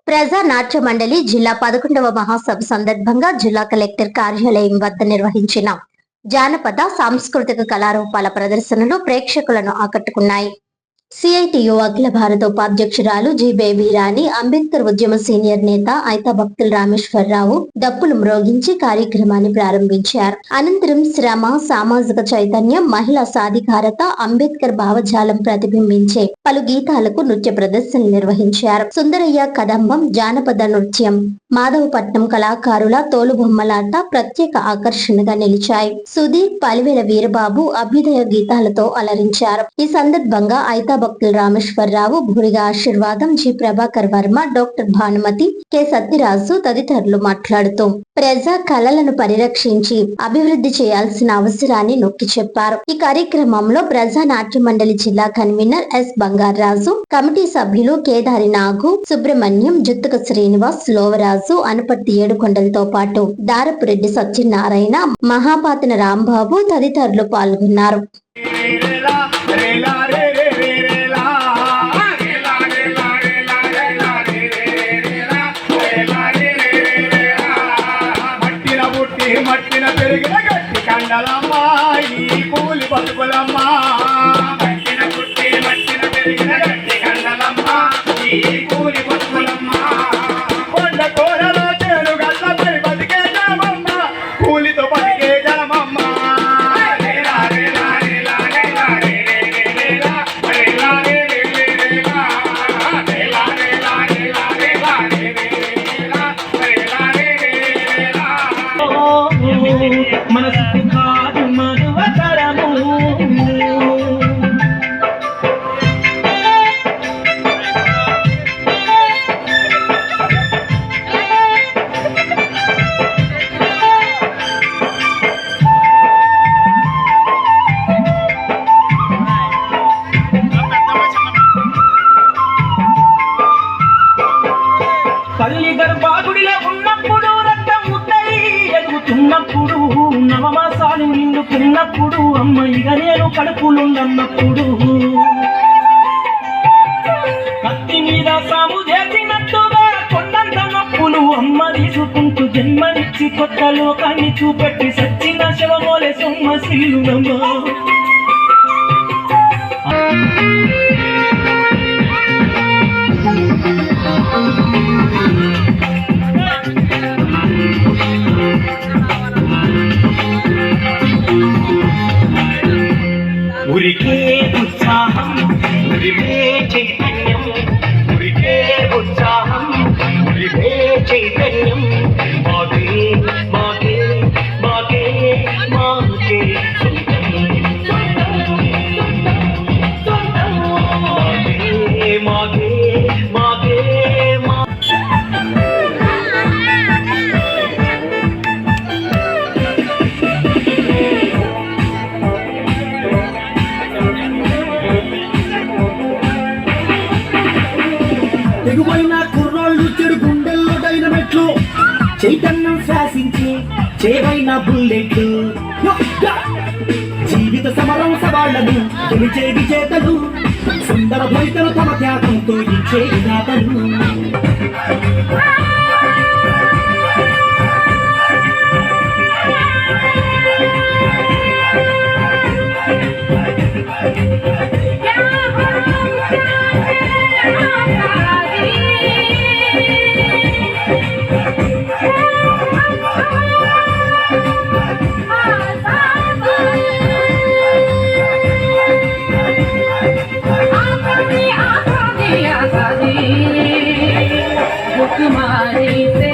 ప్రజా నాట్య మండలి జిల్లా 11వ మహాసభ సందర్భంగా జిల్లా కలెక్టర్ కార్యాలయం వద్ద నిర్వహించిన జానపద సాంస్కృతిక కళారూపాల ప్రదర్శనలు ప్రేక్షకులను ఆకట్టుకున్నాయి. సిఐటియు అఖిల భారత ఉపాధ్యక్షురాలు జి బేబీ రాణి, అంబేద్కర్ ఉద్యమ సీనియర్ నేత ఐతా భక్తుల రామేశ్వరరావు దప్పులు మ్రోగించి కార్యక్రమాన్ని ప్రారంభించారు. అనంతరం శ్రమ, సామాజిక చైతన్యం, మహిళా సాధికారత, అంబేద్కర్ భావజాలం ప్రతిబింబించే పలు గీతాలకు నృత్య ప్రదర్శనలు నిర్వహించారు. సుందరయ్య కదంబం, జానపద నృత్యం, మాధవపట్నం కళాకారుల తోలుబొమ్మలాట ప్రత్యేక ఆకర్షణగా నిలిచాయి. సుధీర్, పలివేల వీరబాబు అభ్యుదయ గీతాలతో అలరించారు. ఈ సందర్భంగా ఐతా భక్తుల రామేశ్వరరావు, భూరిగా ఆశీర్వాదం, G Prabhakar Varma, doctor Bhanumathi, K Satyaraju తదితరులు మాట్లాడుతూ ప్రజా కళలను పరిరక్షించి అభివృద్ధి చేయాల్సిన అవసరాన్ని నొక్కి చెప్పారు. ఈ కార్యక్రమంలో ప్రజా నాట్య మండలి జిల్లా కన్వీనర్ ఎస్ బంగారాజు, కమిటీ సభ్యులు కేదారి నాగు, సుబ్రహ్మణ్యం, జుత్తుక శ్రీనివాస్, లోవరాజు, అనపర్తి ఏడుకొండలతో పాటు దారపురెడ్డి సత్యనారాయణ, మహాపాతన రాంబాబు తదితరులు పాల్గొన్నారు. మట్టిన పెరిగిన గట్టి కండలమ్మా ఈ కూలి బతుకులమ్మా, మట్టిన పుట్టి మట్టిన పెరిగిన గట్టి కండలమ్మా ఈ కూలి బతుకులమ్మా, కొండ కోరలో చేరు గల్లపై బతికే జనమమ్మా, కూలితో బతికే జనమమ్మా. మనసు కాదు మరువతరము, తల్లి గర్భాగుడిలో ఉన్నప్పుడు రక్తం ముద్దై ఎదుగుతున్నప్పుడు, నవమాసాలు నిండుకున్నప్పుడు, అమ్మయ్యగా నేను కడుపులున్నప్పుడు, కత్తి మీద సాము చేసినట్టుగా కొండంత నొప్పులు అమ్మ తీసుకుంటూ జన్మనిచ్చి కొత్త లోకాన్ని చూపెట్టి సచ్చిన శవమోలే సొమ్మశీలునమ్మా. ఉరికే ఉత్సాహం, ఉరిమే చైతన్యం, ఉరికే ఉత్సాహం, ఉరిమే చైతన్యం, మాకే మాకే మాకే మాకే మాకే మాకే మాకే మా తెగువైన కుర్రాళ్ళు చెడు గుండెల్లో డైనమెట్లు, చైతన్యం శాసించి చేవైన బుల్లెట్లు, జీవిత సమరం సవాళ్లను గెలిచే విజేతలు, సుందర భోయితలు తమ త్యాగంతో ఇచ్చే విధాతలు. तुम्हारी